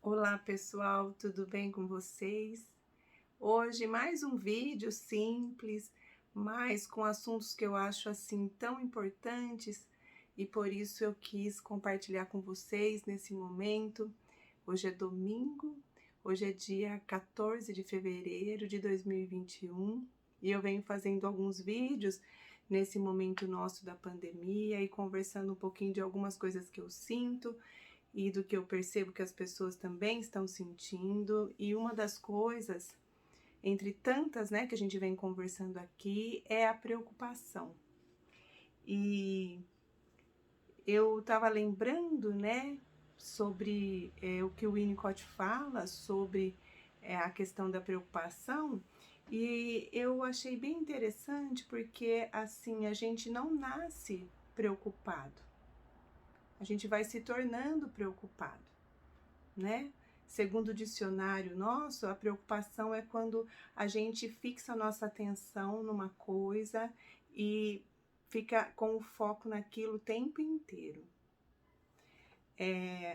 Olá pessoal, tudo bem com vocês? Hoje mais um vídeo simples, mas com assuntos que eu acho assim tão importantes e por isso eu quis compartilhar com vocês nesse momento. Hoje é domingo, hoje é dia 14 de fevereiro de 2021 e eu venho fazendo alguns vídeos nesse momento nosso da pandemia e conversando um pouquinho de algumas coisas que eu sinto e do que eu percebo que as pessoas também estão sentindo. E uma das coisas, entre tantas, né, que a gente vem conversando aqui, é a preocupação. E eu estava lembrando, né, sobre o que o Winnicott fala sobre a questão da preocupação, e eu achei bem interessante porque, assim, a gente não nasce preocupado, a gente vai se tornando preocupado, né? Segundo o dicionário nosso, a preocupação é quando a gente fixa a nossa atenção numa coisa e fica com o foco naquilo o tempo inteiro.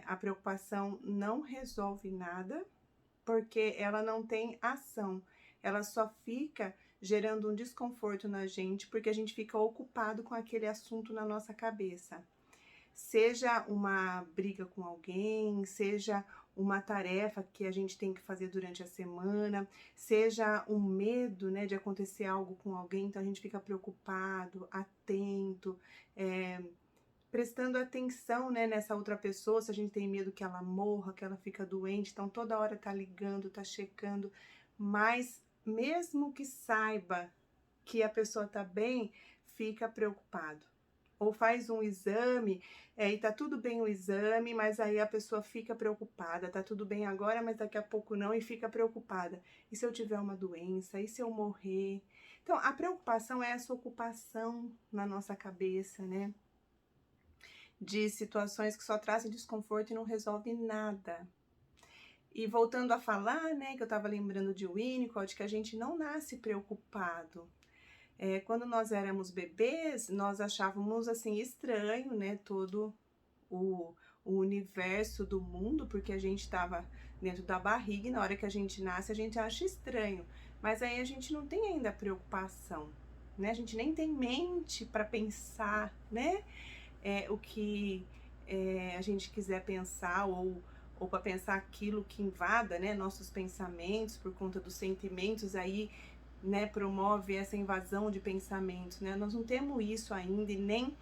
A preocupação não resolve nada porque ela não tem ação, ela só fica gerando um desconforto na gente porque a gente fica ocupado com aquele assunto na nossa cabeça. Seja uma briga com alguém, seja uma tarefa que a gente tem que fazer durante a semana, seja um medo, né, de acontecer algo com alguém, então a gente fica preocupado, atento, prestando atenção, né, nessa outra pessoa, se a gente tem medo que ela morra, que ela fica doente, então toda hora tá ligando, tá checando, mas mesmo que saiba que a pessoa tá bem, fica preocupado. Ou faz um exame, e tá tudo bem o exame, mas aí a pessoa fica preocupada, tá tudo bem agora, mas daqui a pouco não, e fica preocupada. E se eu tiver uma doença? E se eu morrer? Então, a preocupação é essa ocupação na nossa cabeça, né? De situações que só trazem desconforto e não resolve nada. E voltando a falar, né, que eu tava lembrando de Winnicott, que a gente não nasce preocupado. Quando nós éramos bebês, nós achávamos assim estranho, né, todo o universo do mundo, porque a gente estava dentro da barriga e na hora que a gente nasce a gente acha estranho, mas aí a gente não tem ainda preocupação, né? A gente nem tem mente para pensar, né? O que a gente quiser pensar ou para pensar aquilo que invada, né, nossos pensamentos por conta dos sentimentos aí, né, promove essa invasão de pensamentos, né? Nós não temos isso ainda e nem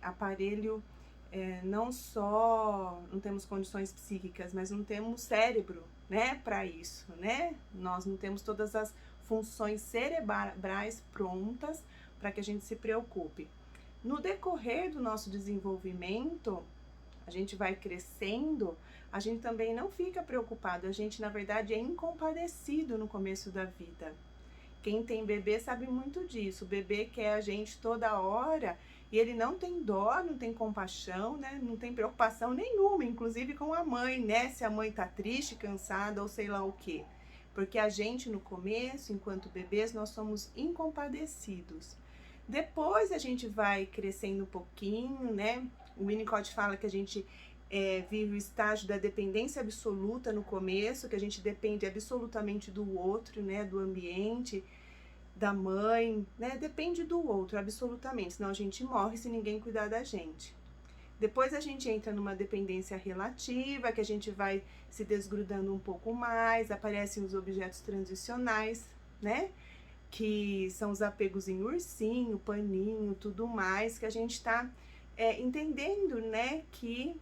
aparelho, não só não temos condições psíquicas, mas não temos cérebro, né, para isso, né? Nós não temos todas as funções cerebrais prontas para que a gente se preocupe. No decorrer do nosso desenvolvimento, a gente vai crescendo, a gente também não fica preocupado, a gente na verdade é incompadecido no começo da vida. Quem tem bebê sabe muito disso, o bebê quer a gente toda hora e ele não tem dó, não tem compaixão, né? Não tem preocupação nenhuma, inclusive com a mãe, né? Se a mãe tá triste, cansada ou sei lá o quê. Porque a gente no começo, enquanto bebês, nós somos incompadecidos. Depois a gente vai crescendo um pouquinho, né? O Winnicott fala que a gente vive o estágio da dependência absoluta no começo, que a gente depende absolutamente do outro, né? Do ambiente, da mãe, né? Depende do outro, absolutamente, senão a gente morre se ninguém cuidar da gente. Depois a gente entra numa dependência relativa, que a gente vai se desgrudando um pouco mais, aparecem os objetos transicionais, né? Que são os apegos em ursinho, paninho, tudo mais, que a gente está entendendo, né, que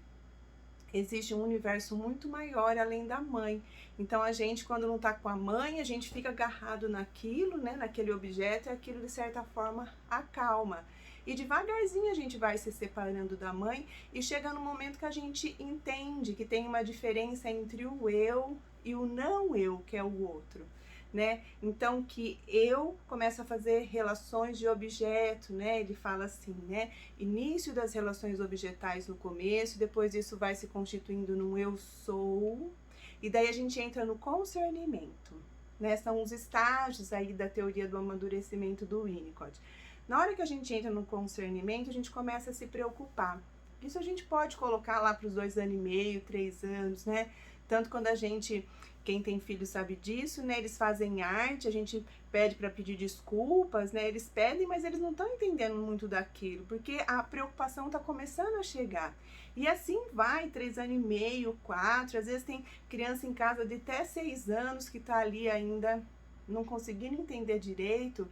existe um universo muito maior além da mãe. Então a gente, quando não tá com a mãe, a gente fica agarrado naquilo, né, naquele objeto, e aquilo de certa forma acalma. E devagarzinho a gente vai se separando da mãe e chega no momento que a gente entende que tem uma diferença entre o eu e o não eu, que é o outro, né? Então que eu começo a fazer relações de objeto, né? Ele fala assim, né? Início das relações objetais no começo, depois isso vai se constituindo num eu sou, e daí a gente entra no concernimento, né? São os estágios aí da teoria do amadurecimento do Winnicott. Na hora que a gente entra no concernimento, a gente começa a se preocupar. Isso a gente pode colocar lá para os 2 anos e meio, 3 anos, né? Tanto quando a gente, quem tem filho sabe disso, né? Eles fazem arte, a gente pede para pedir desculpas, né? Eles pedem, mas eles não estão entendendo muito daquilo, porque a preocupação está começando a chegar. E assim vai, 3 anos e meio, 4, às vezes tem criança em casa de até 6 anos que está ali ainda não conseguindo entender direito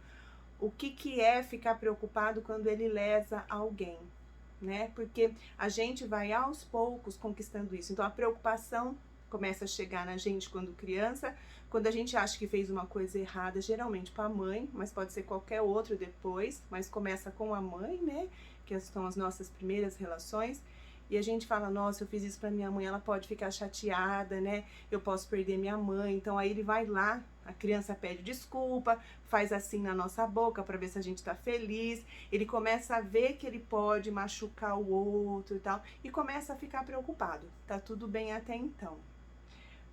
o que é ficar preocupado quando ele lesa alguém, né? Porque a gente vai aos poucos conquistando isso. Então a preocupação começa a chegar na gente quando criança, quando a gente acha que fez uma coisa errada, geralmente para a mãe, mas pode ser qualquer outro depois, mas começa com a mãe, né? Que são as nossas primeiras relações. E a gente fala, nossa, eu fiz isso pra minha mãe, ela pode ficar chateada, né? Eu posso perder minha mãe. Então aí ele vai lá, a criança pede desculpa, faz assim na nossa boca para ver se a gente tá feliz. Ele começa a ver que ele pode machucar o outro e tal, e começa a ficar preocupado. Tá tudo bem até então.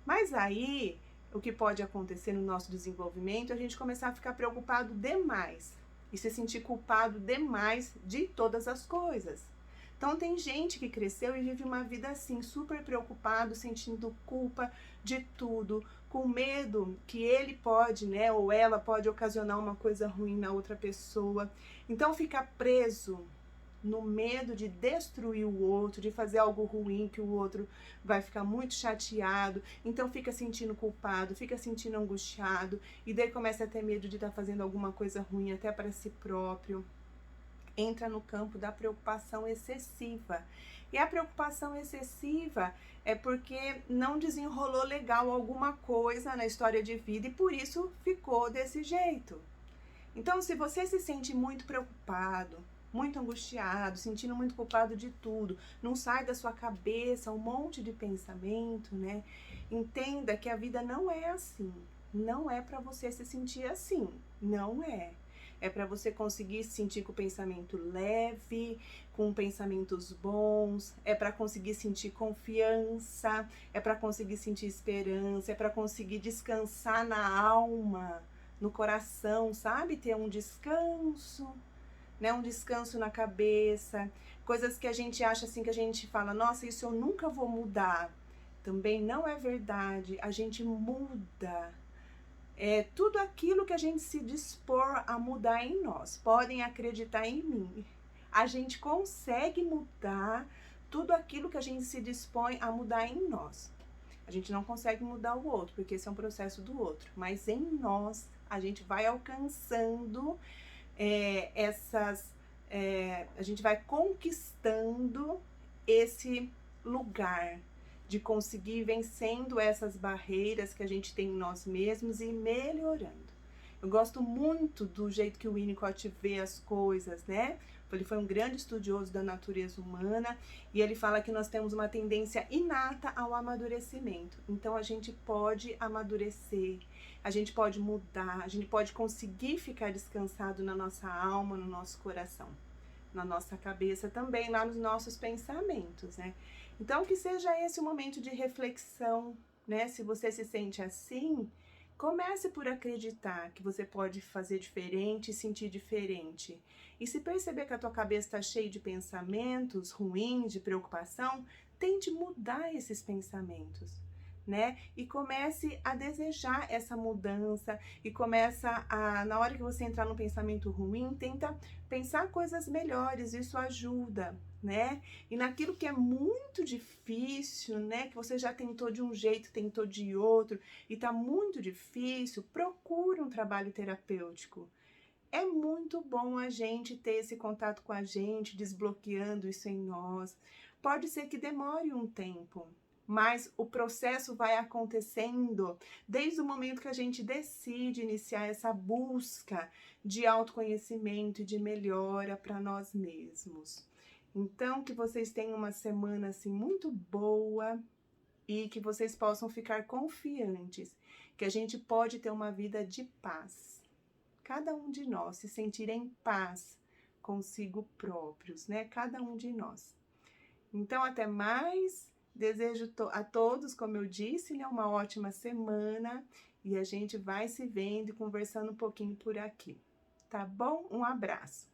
Mas aí, o que pode acontecer no nosso desenvolvimento é a gente começar a ficar preocupado demais e se sentir culpado demais de todas as coisas. Então tem gente que cresceu e vive uma vida assim, super preocupado, sentindo culpa de tudo, com medo que ele pode, né, ou ela pode ocasionar uma coisa ruim na outra pessoa. Então fica preso no medo de destruir o outro, de fazer algo ruim que o outro vai ficar muito chateado, então fica sentindo culpado, fica sentindo angustiado, e daí começa a ter medo de estar fazendo alguma coisa ruim até para si próprio. Entra no campo da preocupação excessiva. E a preocupação excessiva é porque não desenrolou legal alguma coisa na história de vida e por isso ficou desse jeito. Então, se você se sente muito preocupado, muito angustiado, sentindo muito culpado de tudo, não sai da sua cabeça um monte de pensamento, né? Entenda que a vida não é assim. Não é para você se sentir assim. Não é. É para você conseguir se sentir com o pensamento leve, com pensamentos bons, é para conseguir sentir confiança, é para conseguir sentir esperança, é para conseguir descansar na alma, no coração, sabe? Ter um descanso, né? Um descanso na cabeça, coisas que a gente acha assim, que a gente fala, nossa, isso eu nunca vou mudar. Também não é verdade, a gente muda. É tudo aquilo que a gente se dispor a mudar em nós. Podem acreditar em mim. A gente consegue mudar tudo aquilo que a gente se dispõe a mudar em nós. A gente não consegue mudar o outro, porque esse é um processo do outro. Mas em nós, a gente vai alcançando a gente vai conquistando esse lugar de conseguir vencendo essas barreiras que a gente tem em nós mesmos e melhorando. Eu gosto muito do jeito que o Winnicott vê as coisas, né? Ele foi um grande estudioso da natureza humana e ele fala que nós temos uma tendência inata ao amadurecimento. Então a gente pode amadurecer, a gente pode mudar, a gente pode conseguir ficar descansado na nossa alma, no nosso coração, na nossa cabeça também, lá nos nossos pensamentos, né? Então que seja esse o momento de reflexão, né? Se você se sente assim, comece por acreditar que você pode fazer diferente e sentir diferente. E se perceber que a tua cabeça está cheia de pensamentos ruins, de preocupação, tente mudar esses pensamentos, né? E comece a desejar essa mudança e começa a, na hora que você entrar num pensamento ruim, tenta pensar coisas melhores, isso ajuda, né? E naquilo que é muito difícil, né, que você já tentou de um jeito, tentou de outro e tá muito difícil, procure um trabalho terapêutico. É muito bom a gente ter esse contato com a gente, desbloqueando isso em nós. Pode ser que demore um tempo, mas o processo vai acontecendo desde o momento que a gente decide iniciar essa busca de autoconhecimento e de melhora para nós mesmos. Então, que vocês tenham uma semana assim muito boa e que vocês possam ficar confiantes que a gente pode ter uma vida de paz. Cada um de nós se sentir em paz consigo próprios, né? Cada um de nós. Então, até mais. Desejo a todos, como eu disse, né, uma ótima semana e a gente vai se vendo e conversando um pouquinho por aqui. Tá bom? Um abraço.